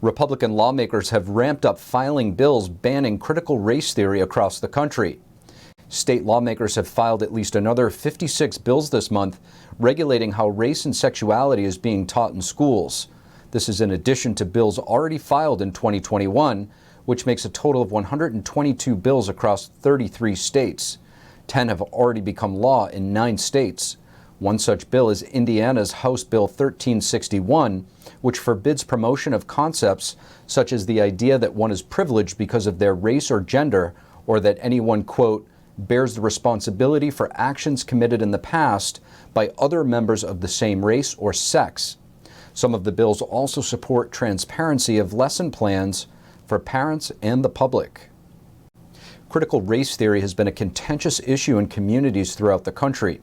Republican lawmakers have ramped up filing bills banning critical race theory across the country. State lawmakers have filed at least another 56 bills this month regulating how race and sexuality is being taught in schools. This is in addition to bills already filed in 2021, which makes a total of 122 bills across 33 states. 10 have already become law in 9 states. One such bill is Indiana's House Bill 1361, which forbids promotion of concepts such as the idea that one is privileged because of their race or gender, or that anyone, quote, bears the responsibility for actions committed in the past by other members of the same race or sex. Some of the bills also support transparency of lesson plans for parents and the public. Critical race theory has been a contentious issue in communities throughout the country.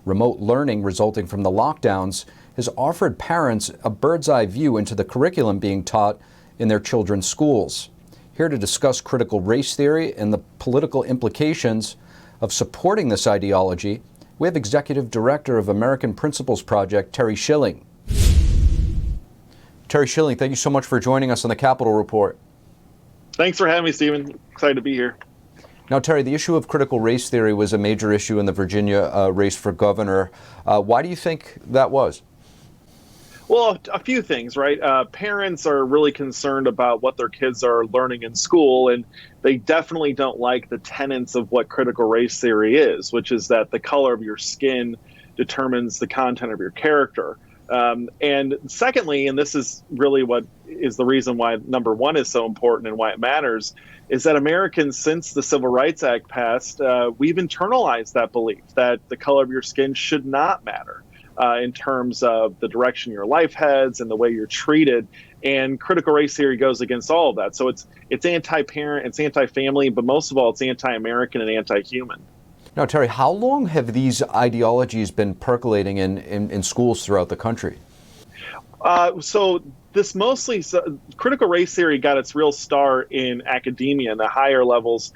Remote learning resulting from the lockdowns has offered parents a bird's-eye view into the curriculum being taught in their children's schools. Here to discuss critical race theory and the political implications of supporting this ideology, we have Executive Director of American Principles Project, Terry Schilling. Terry Schilling, thank you so much for joining us on the Capitol Report. Thanks for having me, Stephen. Excited to be here. Now, Terry, the issue of critical race theory was a major issue in the Virginia race for governor. Why do you think that was? Well, a few things, right? Parents are really concerned about what their kids are learning in school, and they definitely don't like the tenets of what critical race theory is, which is that the color of your skin determines the content of your character. And secondly, and this is really what is the reason why number one is so important and why it matters, is that Americans, since the Civil Rights Act passed, we've internalized that belief that the color of your skin should not matter in terms of the direction your life heads and the way you're treated. And critical race theory goes against all of that. So it's anti-parent, it's anti-family, but most of all, it's anti-American and anti-human. Now, Terry, how long have these ideologies been percolating in schools throughout the country? Critical race theory got its real start in academia, in the higher levels,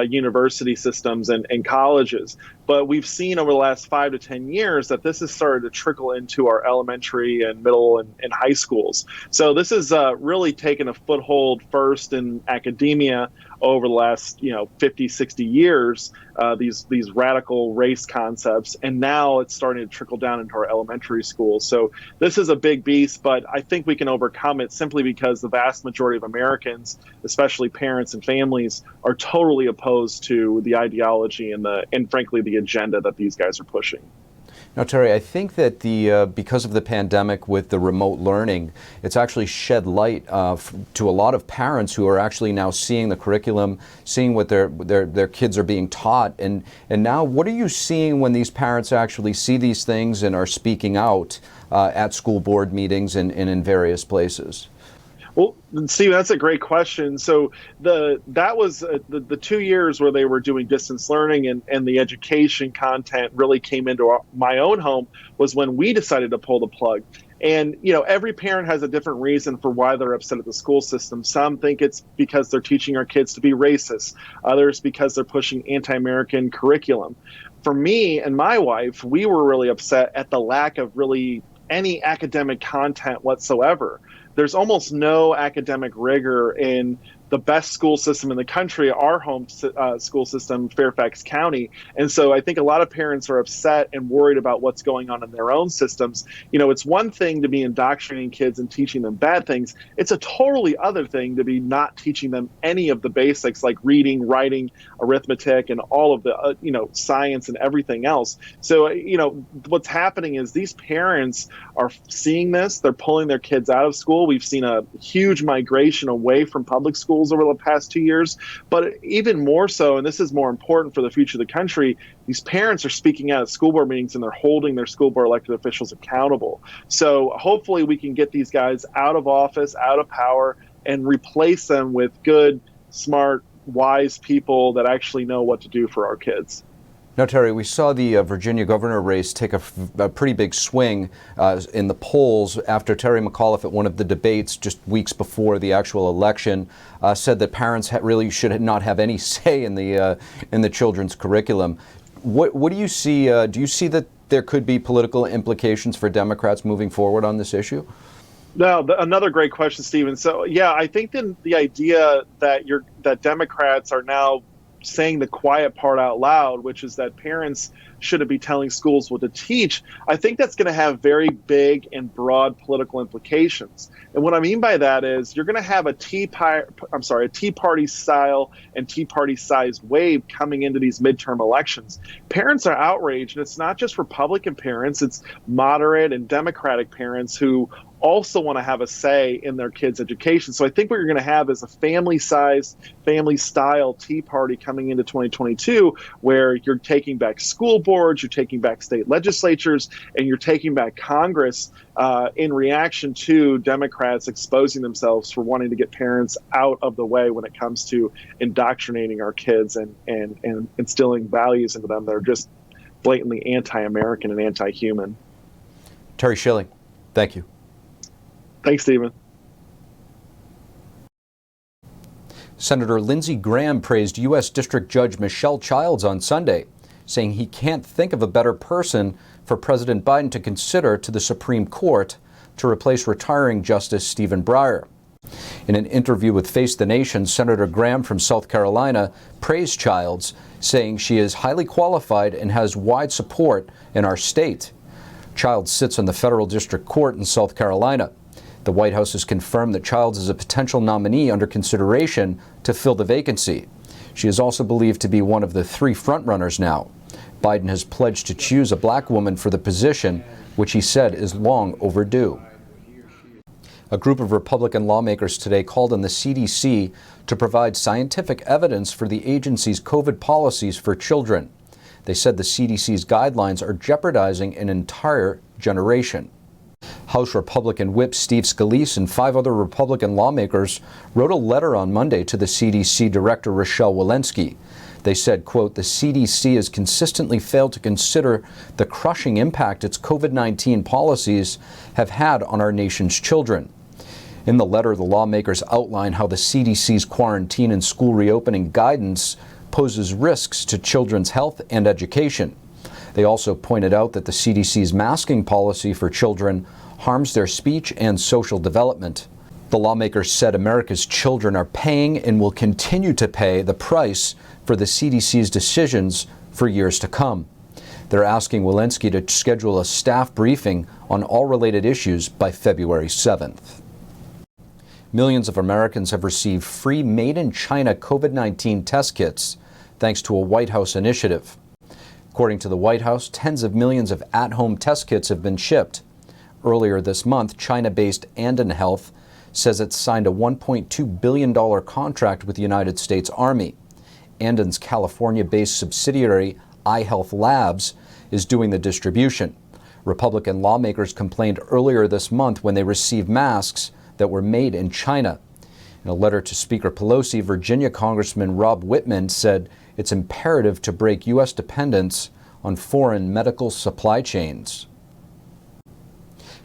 university systems and colleges. But we've seen over the last 5 to 10 years that this has started to trickle into our elementary and middle and high schools. So this has really taken a foothold first in academia over the last 50, 60 years, these radical race concepts. And now it's starting to trickle down into our elementary schools. So this is a big beast, but I think we can overcome it simply because the vast majority of Americans, especially parents and families, are totally opposed to the ideology and frankly, the agenda that these guys are pushing. Now, Terry, I think that because of the pandemic with the remote learning, it's actually shed light to a lot of parents who are actually now seeing the curriculum, seeing what their kids are being taught. And now, what are you seeing when these parents actually see these things and are speaking out at school board meetings and in various places? Well, Steve, that's a great question. So that was the 2 years where they were doing distance learning and the education content really came into my own home was when we decided to pull the plug. And, every parent has a different reason for why they're upset at the school system. Some think it's because they're teaching our kids to be racist. Others because they're pushing anti-American curriculum. For me and my wife, we were really upset at the lack of really any academic content whatsoever. There's almost no academic rigor in the best school system in the country, our home school system, Fairfax County. And so I think a lot of parents are upset and worried about what's going on in their own systems. It's one thing to be indoctrinating kids and teaching them bad things. It's a totally other thing to be not teaching them any of the basics like reading, writing, arithmetic, and all of the, science and everything else. So, what's happening is these parents are seeing this. They're pulling their kids out of school. We've seen a huge migration away from public schools over the past 2 years, but even more so, and this is more important for the future of the country, these parents are speaking out at school board meetings and they're holding their school board elected officials accountable. So hopefully we can get these guys out of office, out of power, and replace them with good, smart, wise people that actually know what to do for our kids. Now, Terry, we saw the Virginia governor race take a pretty big swing in the polls after Terry McAuliffe at one of the debates just weeks before the actual election said that parents really should not have any say in the children's curriculum. What do you see? Do you see that there could be political implications for Democrats moving forward on this issue? No, another great question, Stephen. So, yeah, I think then the idea that Democrats are now saying the quiet part out loud, which is that parents shouldn't be telling schools what to teach, I think that's going to have very big and broad political implications. And what I mean by that is you're going to have a Tea Party style and Tea Party sized wave coming into these midterm elections. Parents are outraged, and it's not just Republican parents; it's moderate and Democratic parents who also want to have a say in their kids' education. So I think what you're going to have is a family-sized, family-style Tea Party coming into 2022, where you're taking back school boards, you're taking back state legislatures, and you're taking back Congress in reaction to Democrats exposing themselves for wanting to get parents out of the way when it comes to indoctrinating our kids and instilling values into them that are just blatantly anti-American and anti-human. Terry Schilling, thank you. Thanks, Stephen. Senator Lindsey Graham praised U.S. District Judge Michelle Childs on Sunday, saying he can't think of a better person for President Biden to consider to the Supreme Court to replace retiring Justice Stephen Breyer. In an interview with Face the Nation, Senator Graham from South Carolina praised Childs, saying she is highly qualified and has wide support in our state. Childs sits on the federal district court in South Carolina. The White House has confirmed that Childs is a potential nominee under consideration to fill the vacancy. She is also believed to be one of the 3 frontrunners now. Biden has pledged to choose a black woman for the position, which he said is long overdue. A group of Republican lawmakers today called on the CDC to provide scientific evidence for the agency's COVID policies for children. They said the CDC's guidelines are jeopardizing an entire generation. House Republican Whip Steve Scalise and 5 other Republican lawmakers wrote a letter on Monday to the CDC Director Rochelle Walensky. They said, quote, "The CDC has consistently failed to consider the crushing impact its COVID-19 policies have had on our nation's children." In the letter, the lawmakers outline how the CDC's quarantine and school reopening guidance poses risks to children's health and education. They also pointed out that the CDC's masking policy for children harms their speech and social development. The lawmakers said America's children are paying and will continue to pay the price for the CDC's decisions for years to come. They're asking Walensky to schedule a staff briefing on all related issues by February 7th. Millions of Americans have received free made-in-China COVID-19 test kits thanks to a White House initiative. According to the White House, tens of millions of at-home test kits have been shipped. Earlier this month, China-based Anden Health says it signed a $1.2 billion contract with the United States Army. Anden's California-based subsidiary, iHealth Labs, is doing the distribution. Republican lawmakers complained earlier this month when they received masks that were made in China. In a letter to Speaker Pelosi, Virginia Congressman Rob Whitman said it's imperative to break U.S. dependence on foreign medical supply chains.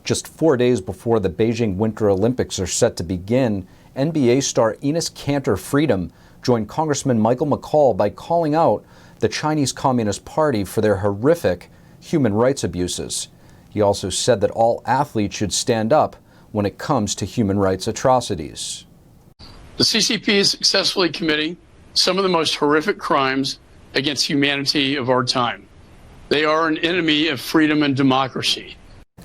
Just 4 days before the Beijing Winter Olympics are set to begin, NBA star ENES KANTER joined Congressman Michael McCaul by calling out the Chinese Communist Party for their horrific human rights abuses. He also said that all athletes should stand up when it comes to human rights atrocities. The CCP is successfully committing some of the most horrific crimes against humanity of our time. They are an enemy of freedom and democracy.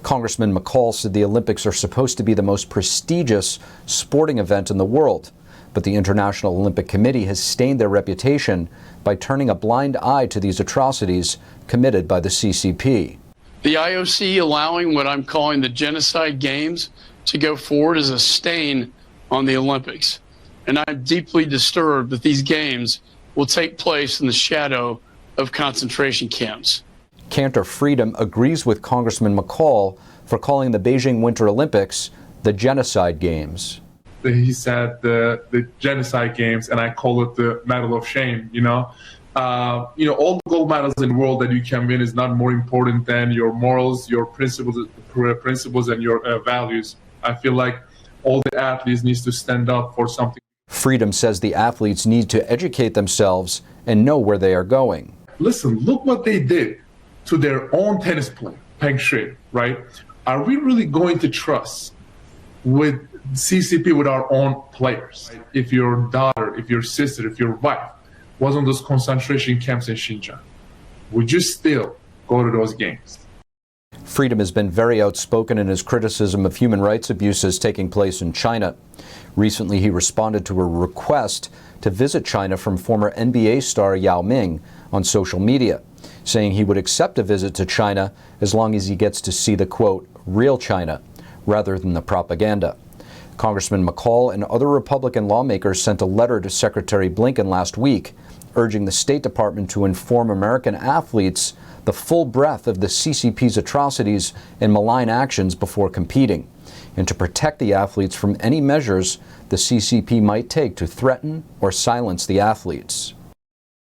Congressman McCaul said the Olympics are supposed to be the most prestigious sporting event in the world, but the International Olympic Committee has stained their reputation by turning a blind eye to these atrocities committed by the CCP. The IOC allowing what I'm calling the genocide games to go forward is a stain on the Olympics. And I'm deeply disturbed that these games will take place in the shadow of concentration camps. KANTER agrees with Congressman McCaul for calling the Beijing Winter Olympics the genocide games. He said the genocide games, and I call it the medal of shame. All the gold medals in the world that you can win is not more important than your morals, your principles, and your values. I feel like all the athletes needs to stand up for something. Freedom says the athletes need to educate themselves and know where they are going. Listen, look what they did to their own tennis player, Peng Shuai, right? Are we really going to trust with CCP with our own players. If your daughter, if your sister, if your wife was on those concentration camps in Xinjiang, would you still go to those games? Freedom has been very outspoken in his criticism of human rights abuses taking place in China. Recently, he responded to a request to visit China from former NBA star Yao Ming on social media, saying he would accept a visit to China as long as he gets to see the, quote, real China, rather than the propaganda. Congressman McCall and other Republican lawmakers sent a letter to Secretary Blinken last week, urging the State Department to inform American athletes the full breadth of the CCP's atrocities and malign actions before competing, and to protect the athletes from any measures the CCP might take to threaten or silence the athletes.